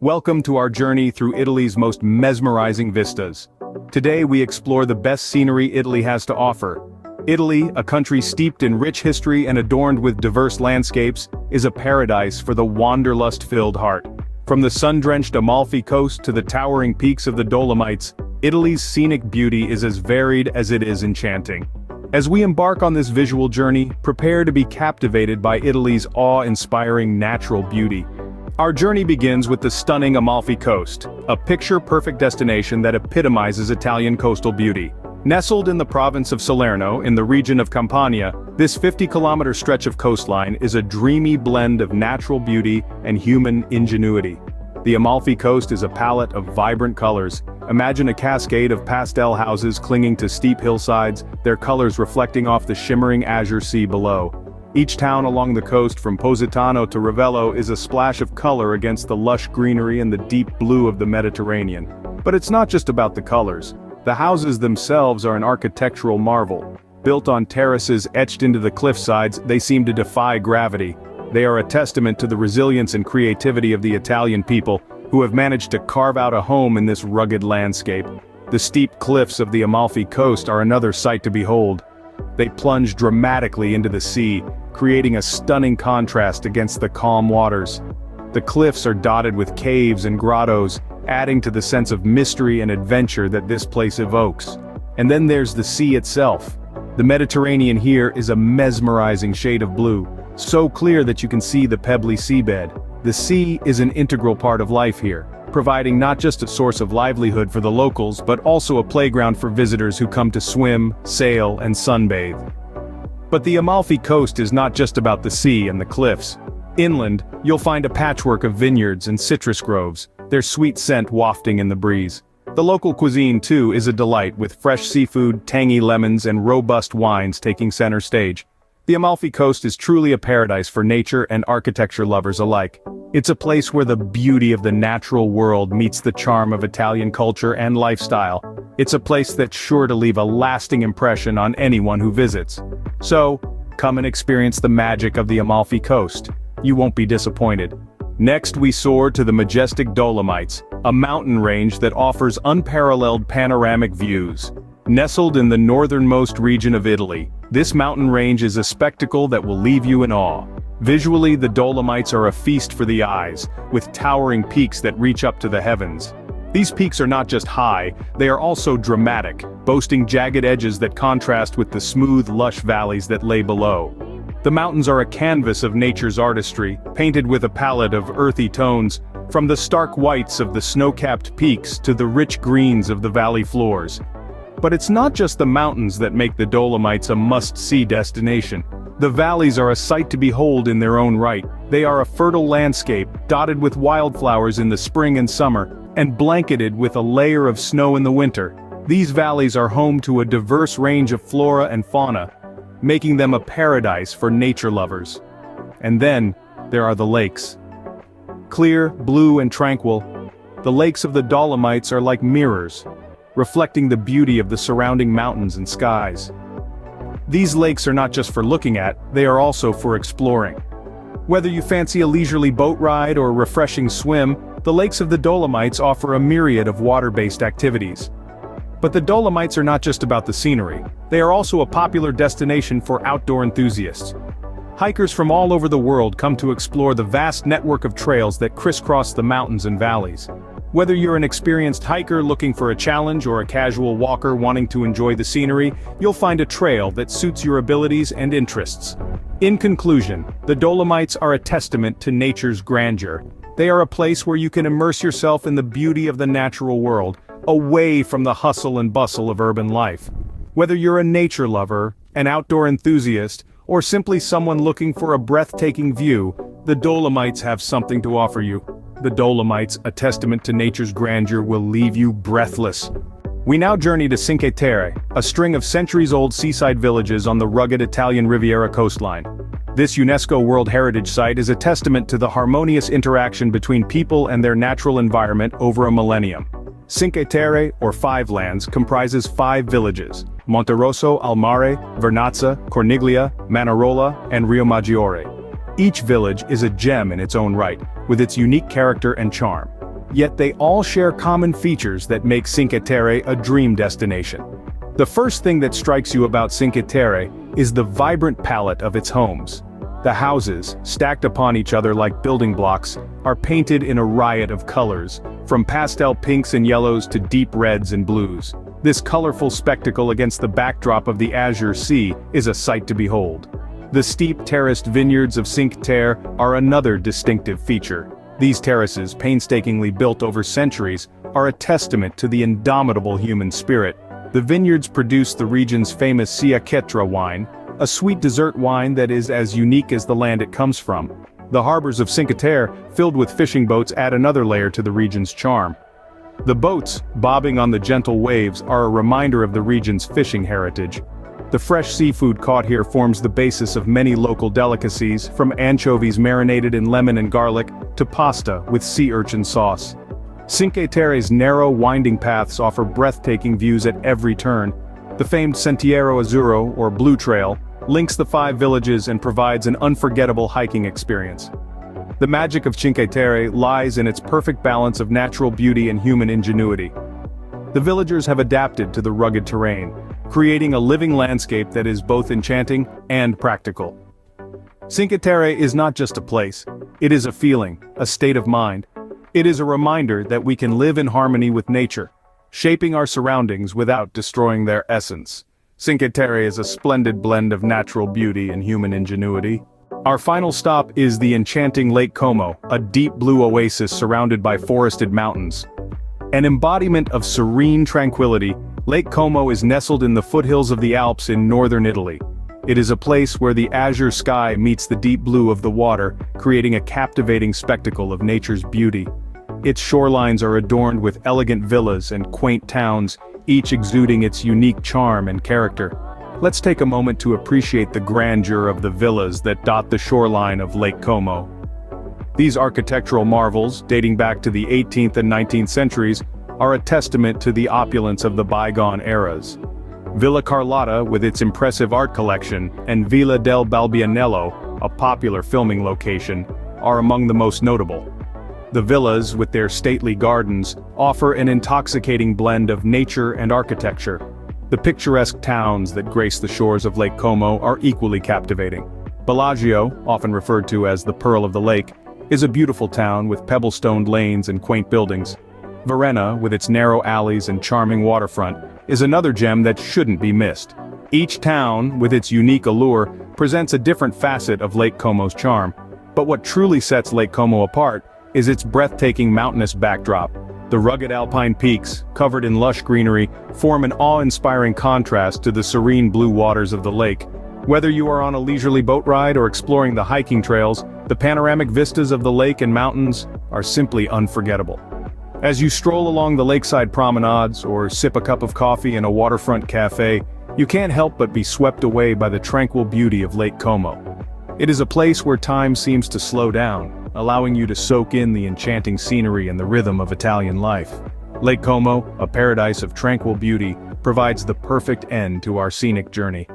Welcome to our journey through Italy's most mesmerizing vistas. Today we explore the best scenery Italy has to offer. Italy, a country steeped in rich history and adorned with diverse landscapes, is a paradise for the wanderlust-filled heart. From the sun-drenched Amalfi Coast to the towering peaks of the Dolomites, Italy's scenic beauty is as varied as it is enchanting. As we embark on this visual journey, prepare to be captivated by Italy's awe-inspiring natural beauty. Our journey begins with the stunning Amalfi Coast, a picture-perfect destination that epitomizes Italian coastal beauty. Nestled in the province of Salerno, in the region of Campania, this 50-kilometer stretch of coastline is a dreamy blend of natural beauty and human ingenuity. The Amalfi Coast is a palette of vibrant colors. Imagine a cascade of pastel houses clinging to steep hillsides, their colors reflecting off the shimmering azure sea below. Each town along the coast from Positano to Ravello is a splash of color against the lush greenery and the deep blue of the Mediterranean. But it's not just about the colors. The houses themselves are an architectural marvel. Built on terraces etched into the cliffsides, they seem to defy gravity. They are a testament to the resilience and creativity of the Italian people, who have managed to carve out a home in this rugged landscape. The steep cliffs of the Amalfi Coast are another sight to behold. They plunge dramatically into the sea, creating a stunning contrast against the calm waters. The cliffs are dotted with caves and grottos, adding to the sense of mystery and adventure that this place evokes. And then there's the sea itself. The Mediterranean here is a mesmerizing shade of blue, so clear that you can see the pebbly seabed. The sea is an integral part of life here, providing not just a source of livelihood for the locals but also a playground for visitors who come to swim, sail, and sunbathe. But the Amalfi Coast is not just about the sea and the cliffs. Inland, you'll find a patchwork of vineyards and citrus groves, their sweet scent wafting in the breeze. The local cuisine, too, is a delight, with fresh seafood, tangy lemons, and robust wines taking center stage. The Amalfi Coast is truly a paradise for nature and architecture lovers alike. It's a place where the beauty of the natural world meets the charm of Italian culture and lifestyle. It's a place that's sure to leave a lasting impression on anyone who visits. So, come and experience the magic of the Amalfi Coast. You won't be disappointed. Next we soar to the majestic Dolomites, a mountain range that offers unparalleled panoramic views. Nestled in the northernmost region of Italy, this mountain range is a spectacle that will leave you in awe. Visually, the Dolomites are a feast for the eyes, with towering peaks that reach up to the heavens. These peaks are not just high, they are also dramatic, boasting jagged edges that contrast with the smooth, lush valleys that lay below. The mountains are a canvas of nature's artistry, painted with a palette of earthy tones, from the stark whites of the snow-capped peaks to the rich greens of the valley floors. But it's not just the mountains that make the Dolomites a must-see destination. The valleys are a sight to behold in their own right. They are a fertile landscape, dotted with wildflowers in the spring and summer, and blanketed with a layer of snow in the winter. These valleys are home to a diverse range of flora and fauna, making them a paradise for nature lovers. And then, there are the lakes. Clear, blue, and tranquil, the lakes of the Dolomites are like mirrors, reflecting the beauty of the surrounding mountains and skies. These lakes are not just for looking at, they are also for exploring. Whether you fancy a leisurely boat ride or a refreshing swim, the lakes of the Dolomites offer a myriad of water-based activities. But the Dolomites are not just about the scenery, they are also a popular destination for outdoor enthusiasts. Hikers from all over the world come to explore the vast network of trails that crisscross the mountains and valleys. Whether you're an experienced hiker looking for a challenge or a casual walker wanting to enjoy the scenery, you'll find a trail that suits your abilities and interests. In conclusion, the Dolomites are a testament to nature's grandeur. They are a place where you can immerse yourself in the beauty of the natural world, away from the hustle and bustle of urban life. Whether you're a nature lover, an outdoor enthusiast, or simply someone looking for a breathtaking view, the Dolomites have something to offer you. The Dolomites, a testament to nature's grandeur, will leave you breathless. We now journey to Cinque Terre, a string of centuries-old seaside villages on the rugged Italian Riviera coastline. This UNESCO World Heritage Site is a testament to the harmonious interaction between people and their natural environment over a millennium. Cinque Terre, or Five Lands, comprises 5 villages: Monterosso al Mare, Vernazza, Corniglia, Manarola, and Riomaggiore. Each village is a gem in its own right, with its unique character and charm. yet they all share common features that make Cinque Terre a dream destination. The first thing that strikes you about Cinque Terre is the vibrant palette of its homes. The houses, stacked upon each other like building blocks, are painted in a riot of colors, from pastel pinks and yellows to deep reds and blues. This colorful spectacle against the backdrop of the azure sea is a sight to behold. The steep terraced vineyards of Cinque Terre are another distinctive feature. These terraces, painstakingly built over centuries, are a testament to the indomitable human spirit. The vineyards produce the region's famous Cinque Terre wine, a sweet dessert wine that is as unique as the land it comes from. The harbors of Cinque Terre, filled with fishing boats, add another layer to the region's charm. The boats, bobbing on the gentle waves, are a reminder of the region's fishing heritage. The fresh seafood caught here forms the basis of many local delicacies, from anchovies marinated in lemon and garlic, to pasta with sea urchin sauce. Cinque Terre's narrow, winding paths offer breathtaking views at every turn. The famed Sentiero Azzurro, or Blue Trail, links the 5 villages and provides an unforgettable hiking experience. The magic of Cinque Terre lies in its perfect balance of natural beauty and human ingenuity. The villagers have adapted to the rugged terrain, creating a living landscape that is both enchanting and practical. Cinque Terre is not just a place, it is a feeling, a state of mind. It is a reminder that we can live in harmony with nature, shaping our surroundings without destroying their essence. Cinque Terre is a splendid blend of natural beauty and human ingenuity. Our final stop is the enchanting Lake Como, a deep blue oasis surrounded by forested mountains. An embodiment of serene tranquility, Lake Como is nestled in the foothills of the Alps in northern Italy. It is a place where the azure sky meets the deep blue of the water, creating a captivating spectacle of nature's beauty. Its shorelines are adorned with elegant villas and quaint towns, each exuding its unique charm and character. Let's take a moment to appreciate the grandeur of the villas that dot the shoreline of Lake Como. These architectural marvels, dating back to the 18th and 19th centuries, are a testament to the opulence of the bygone eras. Villa Carlotta, with its impressive art collection, and Villa del Balbianello, a popular filming location, are among the most notable. The villas, with their stately gardens, offer an intoxicating blend of nature and architecture. The picturesque towns that grace the shores of Lake Como are equally captivating. Bellagio, often referred to as the Pearl of the Lake, is a beautiful town with pebble-stoned lanes and quaint buildings. Varenna, with its narrow alleys and charming waterfront, is another gem that shouldn't be missed. Each town, with its unique allure, presents a different facet of Lake Como's charm. But what truly sets Lake Como apart is its breathtaking mountainous backdrop. The rugged alpine peaks, covered in lush greenery, form an awe-inspiring contrast to the serene blue waters of the lake. Whether you are on a leisurely boat ride or exploring the hiking trails, the panoramic vistas of the lake and mountains are simply unforgettable. As you stroll along the lakeside promenades or sip a cup of coffee in a waterfront cafe, you can't help but be swept away by the tranquil beauty of Lake Como. It is a place where time seems to slow down, allowing you to soak in the enchanting scenery and the rhythm of Italian life. Lake Como, a paradise of tranquil beauty, provides the perfect end to our scenic journey.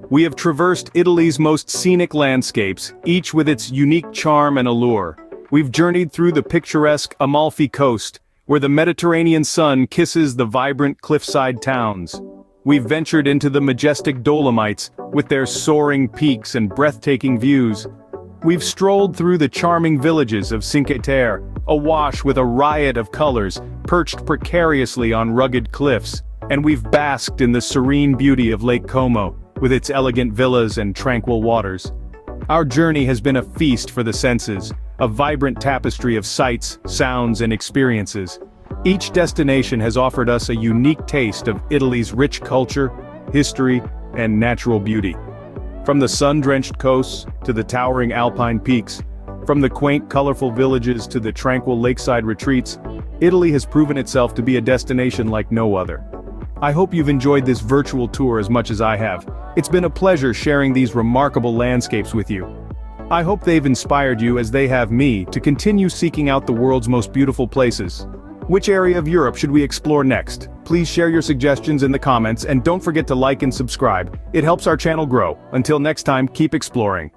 We have traversed Italy's most scenic landscapes, each with its unique charm and allure. We've journeyed through the picturesque Amalfi Coast, where the Mediterranean sun kisses the vibrant cliffside towns. We've ventured into the majestic Dolomites, with their soaring peaks and breathtaking views. We've strolled through the charming villages of Cinque Terre, awash with a riot of colors, perched precariously on rugged cliffs, and we've basked in the serene beauty of Lake Como, with its elegant villas and tranquil waters. Our journey has been a feast for the senses, a vibrant tapestry of sights, sounds, and experiences. Each destination has offered us a unique taste of Italy's rich culture, history, and natural beauty. From the sun-drenched coasts to the towering alpine peaks, from the quaint, colorful villages to the tranquil lakeside retreats, Italy has proven itself to be a destination like no other. I hope you've enjoyed this virtual tour as much as I have. It's been a pleasure sharing these remarkable landscapes with you. I hope they've inspired you as they have me to continue seeking out the world's most beautiful places. Which area of Europe should we explore next? Please share your suggestions in the comments and don't forget to like and subscribe. It helps our channel grow. Until next time, keep exploring.